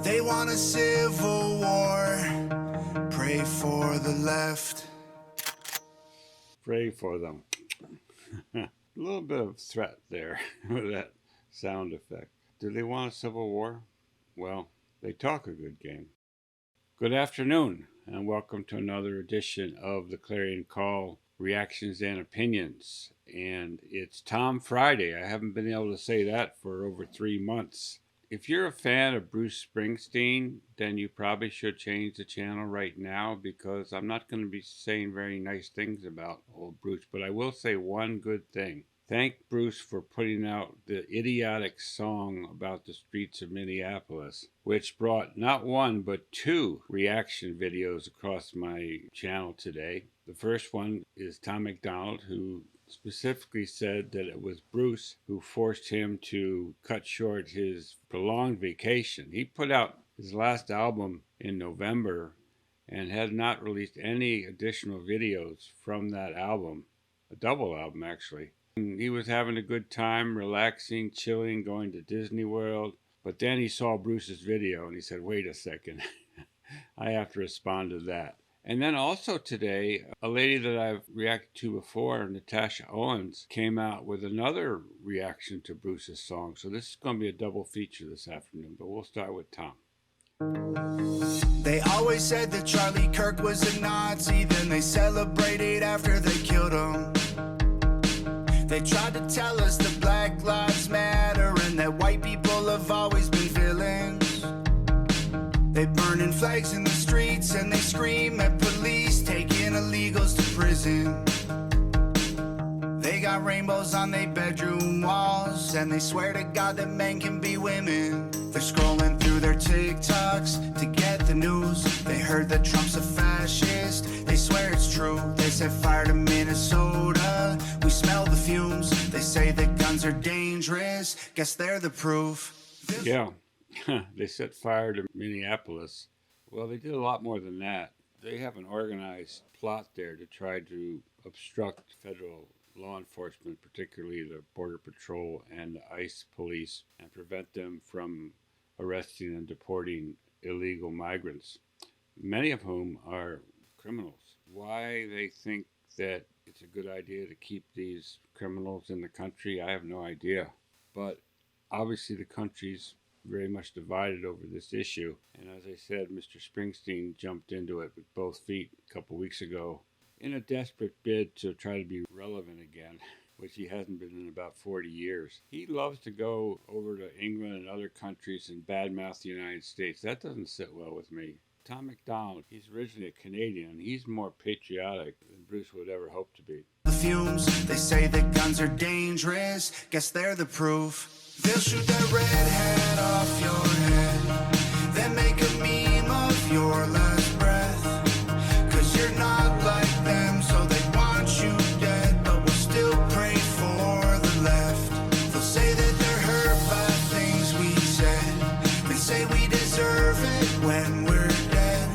They want a civil war. Pray for the left. Pray for them. A little bit of threat there with that sound effect. Do they want a civil war? Well, they talk a good game. Good afternoon, and welcome to another edition of the Clarion Call Reactions and Opinions. And it's Tom Friday. I haven't been able to say that for over 3 months. If you're a fan of Bruce Springsteen, then you probably should change the channel right now, because I'm not going to be saying very nice things about old Bruce, but I will say one good thing. Thank Bruce for putting out the idiotic song about the streets of Minneapolis, which brought not one but 2 reaction videos across my channel today. The first one is Tom MacDonald, who specifically said that it was Bruce who forced him to cut short his prolonged vacation. He put out his last album in November and had not released any additional videos from that album, a double album actually. And he was having a good time, relaxing, chilling, going to Disney World. But then he saw Bruce's video and he said, wait a second, I have to respond to that. And then also today, a lady that I've reacted to before, Natasha Owens, came out with another reaction to Bruce's song. So this is going to be a double feature this afternoon, but we'll start with Tom. They always said that Charlie Kirk was a Nazi, then they celebrated after they killed him. They tried to tell us that Black Lives Matter and that white people have always been villains. They burning flags in the streets and they scream at police, taking illegals to prison. They got rainbows on their bedroom walls and they swear to God that men can be women. They're scrolling through their TikToks to get the news. They heard that Trump's a fascist, they swear it's true. They set fire to Minnesota, we smell the fumes. They say that guns are dangerous, guess they're the proof. Yeah. They set fire to Minneapolis. Well, they did a lot more than that. They have an organized plot there to try to obstruct federal law enforcement, particularly the Border Patrol and the ICE police, and prevent them from arresting and deporting illegal migrants, many of whom are criminals. Why they think that it's a good idea to keep these criminals in the country, I have no idea. But obviously the country's very much divided over this issue. And as I said, Mr. Springsteen jumped into it with both feet a couple weeks ago in a desperate bid to try to be relevant again, which he hasn't been in about 40 years. He loves to go over to England and other countries and badmouth the United States. That doesn't sit well with me. Tom MacDonald, he's originally a Canadian, and he's more patriotic than Bruce would ever hope to be. The fumes, they say that guns are dangerous, guess they're the proof. They'll shoot that red hat off your head, then make a meme of your last breath. Cause you're not like them, so they want you dead, but we'll still pray for the left. They'll say that they're hurt by things we said, they say we deserve it when we're dead.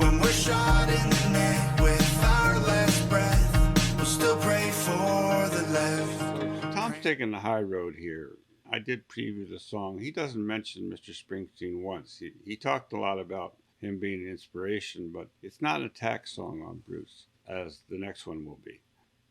When we're shot in the neck with our last breath, we'll still pray for the left. Tom's taking the high road here. I did preview the song. He doesn't mention Mr. Springsteen once. He talked a lot about him being an inspiration, but it's not an attack song on Bruce, as the next one will be.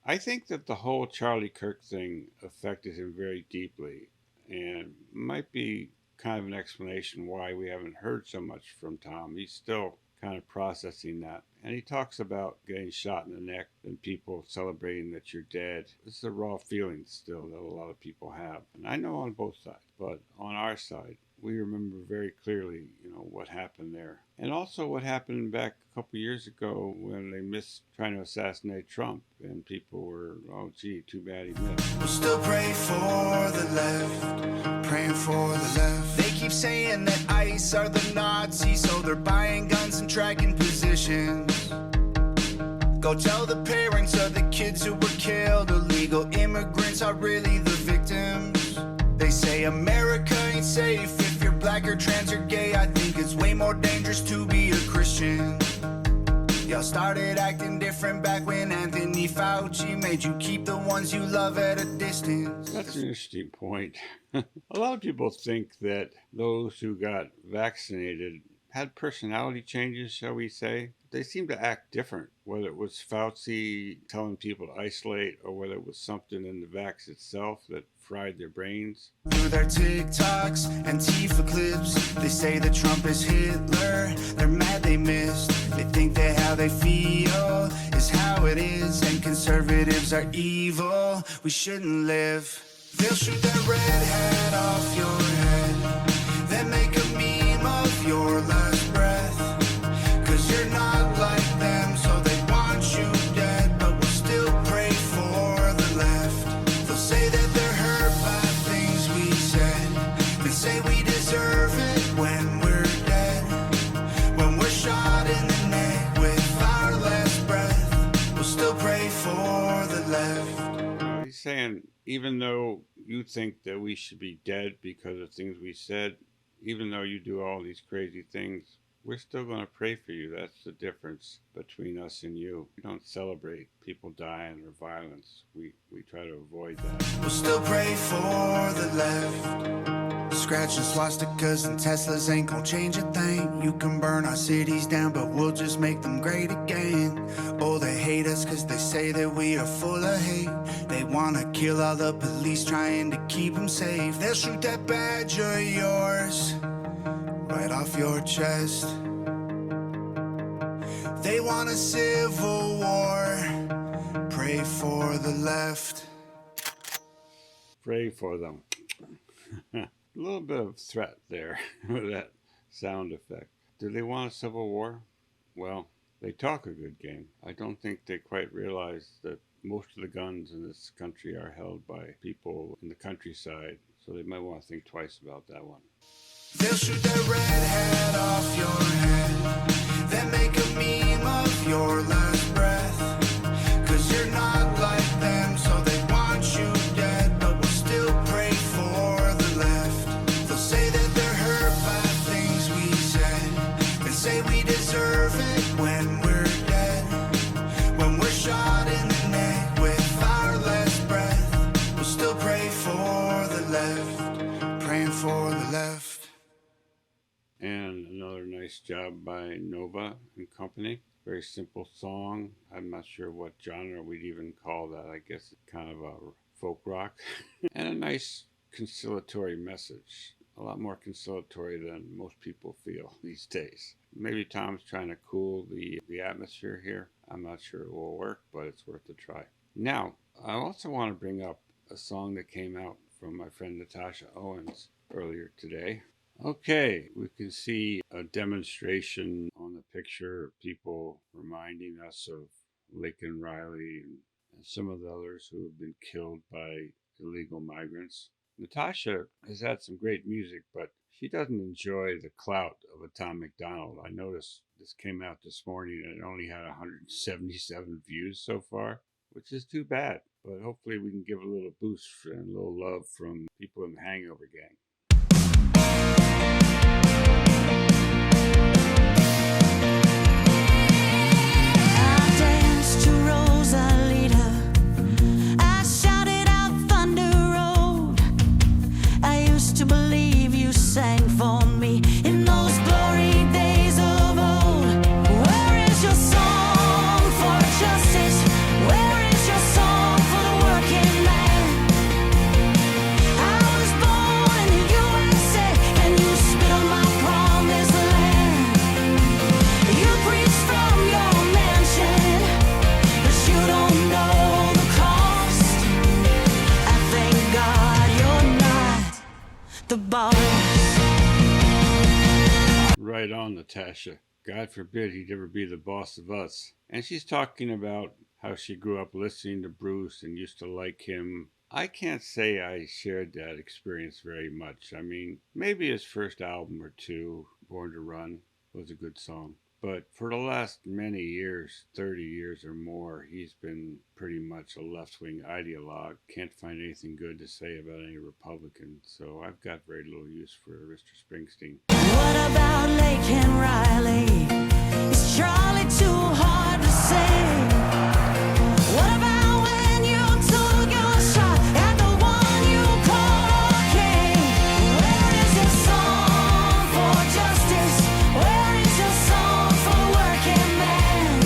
I think that the whole Charlie Kirk thing affected him very deeply, and might be kind of an explanation why we haven't heard so much from Tom. He's still kind of processing that. And he talks about getting shot in the neck and people celebrating that you're dead. This is a raw feeling still that a lot of people have. And I know on both sides, but on our side, we remember very clearly, what happened there. And also what happened back a couple years ago when they missed trying to assassinate Trump and people were, oh gee, too bad he missed. We'll still pray for the left, praying for the left. They keep saying that ICE are the Nazis, so they're buying guns and tracking positions. Go tell the parents of the kids who were killed. Illegal immigrants are really the victims. They say America ain't safe if you're black or trans or gay. I think it's way more dangerous to be a Christian. Y'all started acting different back when Anthony Fauci made you keep the ones you love at a distance. That's an interesting point. A lot of people think that those who got vaccinated had personality changes, shall we say. They seem to act different, whether it was Fauci telling people to isolate or whether it was something in the vax itself that fried their brains. Through their TikToks, Antifa clips, they say that Trump is Hitler. They're mad they missed. They think that how they feel is how it is, and conservatives are evil. We shouldn't live. They'll shoot that red hat off your head, then make a meme of your last breath. 'Cause you're not like them, so they want you dead, but we'll still pray for the left. They'll say that they're hurt by things we said, they say we deserve it when we're dead. When we're shot in the neck with our last breath, we'll still pray for the left. He's saying, even though you think that we should be dead because of things we said, even though you do all these crazy things, we're still going to pray for you. That's the difference between us and you. We don't celebrate people dying or violence. We try to avoid that. We'll still pray for the left. Scratching swastikas and Teslas ain't gonna change a thing. You can burn our cities down, but we'll just make them great again. Oh, they hate us 'cause they say that we are full of hate. They wanna kill all the police trying to keep them safe. They'll shoot that badge of yours right off your chest. They want a civil war. Pray for the left. Pray for them. A little bit of threat there with that sound effect. Do they want a civil war? Well, they talk a good game. I don't think they quite realize that most of the guns in this country are held by people in the countryside, so they might want to think twice about that one. They'll shoot that red hat off your head, then make a meme of your last breath. 'Cause you're not like them, so they want you dead, but we'll still pray for the left. They'll say that they're hurt by things we said, they say we deserve it when we're dead. When we're shot in the neck with our last breath, we'll still pray for the left. Praying for the left. And another nice job by Nova and Company. Very simple song. I'm not sure what genre we'd even call that. I guess it's kind of a folk rock. And a nice conciliatory message. A lot more conciliatory than most people feel these days. Maybe Tom's trying to cool the atmosphere here. I'm not sure it will work, but it's worth a try. Now, I also want to bring up a song that came out from my friend Natasha Owens earlier today. Okay, we can see a demonstration on the picture of people reminding us of Laken Riley and some of the others who have been killed by illegal migrants. Natasha has had some great music, but she doesn't enjoy the clout of a Tom MacDonald. I noticed this came out this morning and it only had 177 views so far, which is too bad. But hopefully we can give a little boost and a little love from people in the Hangover Gang. Right on, Natasha. God forbid he'd ever be the boss of us. And she's talking about how she grew up listening to Bruce and used to like him. I can't say I shared that experience very much. I mean, maybe his first album or two, Born to Run, was a good song. But for the last many years, 30 years or more, he's been pretty much a left-wing ideologue. Can't find anything good to say about any Republican, so I've got very little use for Mr. Springsteen. What about Laken Riley? Is Charlie too hard? What about when you took your shot at the one you call king? Where is your song for justice? Where is your song for the working man?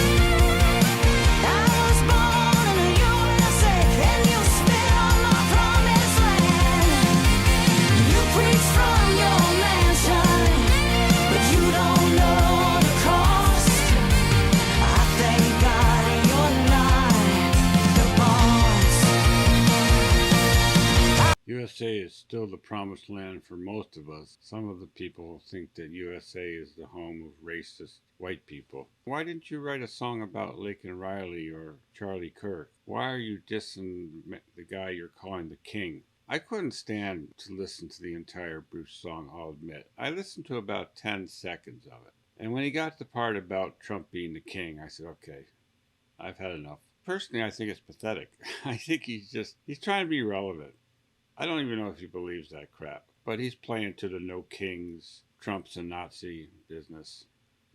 I was born in the USA and you spit on my promised land. You preach from your mansion, but you don't know the cost. I thank God you're not the boss. USA is still the promised land for most of us. Some of the people think that USA is the home of racist white people. Why didn't you write a song about Laken Riley or Charlie Kirk? Why are you dissing the guy you're calling the king? I couldn't stand to listen to the entire Bruce song, I'll admit. I listened to about 10 seconds of it. And when he got to the part about Trump being the king, I said, okay, I've had enough. Personally, I think it's pathetic. I think he's trying to be relevant. I don't even know if he believes that crap. But he's playing to the no kings, Trump's a Nazi business.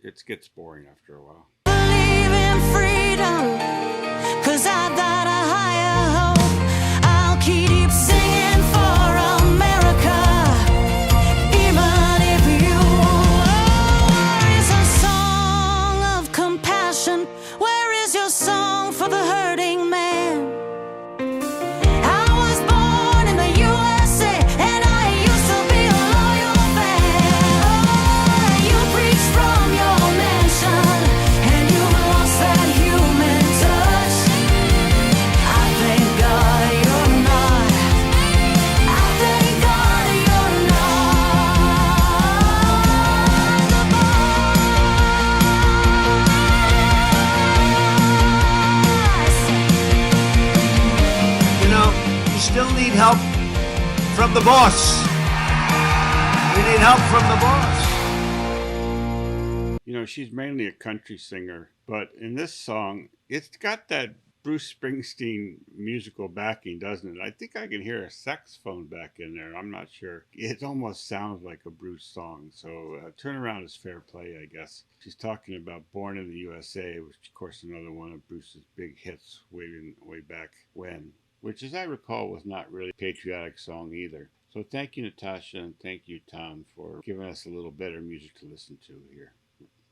It gets boring after a while. Believe in freedom, 'cause I've got a higher hope. I'll keep singing for America, even if you where is a song of compassion? Where is your song for the hurting man? I was born in the USA and I used to be a loyal fan. You preach from your mansion and you lost that human touch. I thank God you're not. I thank God you're not the boss. You know, you still need help from the boss. We need help from the boss. You know, she's mainly a country singer, but in this song, it's got that Bruce Springsteen musical backing, doesn't it? I think I can hear a saxophone back in there. I'm not sure. It almost sounds like a Bruce song. So Turnaround is fair play, I guess. She's talking about Born in the USA, which of course is another one of Bruce's big hits way back when, which as I recall was not really a patriotic song either. So thank you, Natasha, and thank you, Tom, for giving us a little better music to listen to here.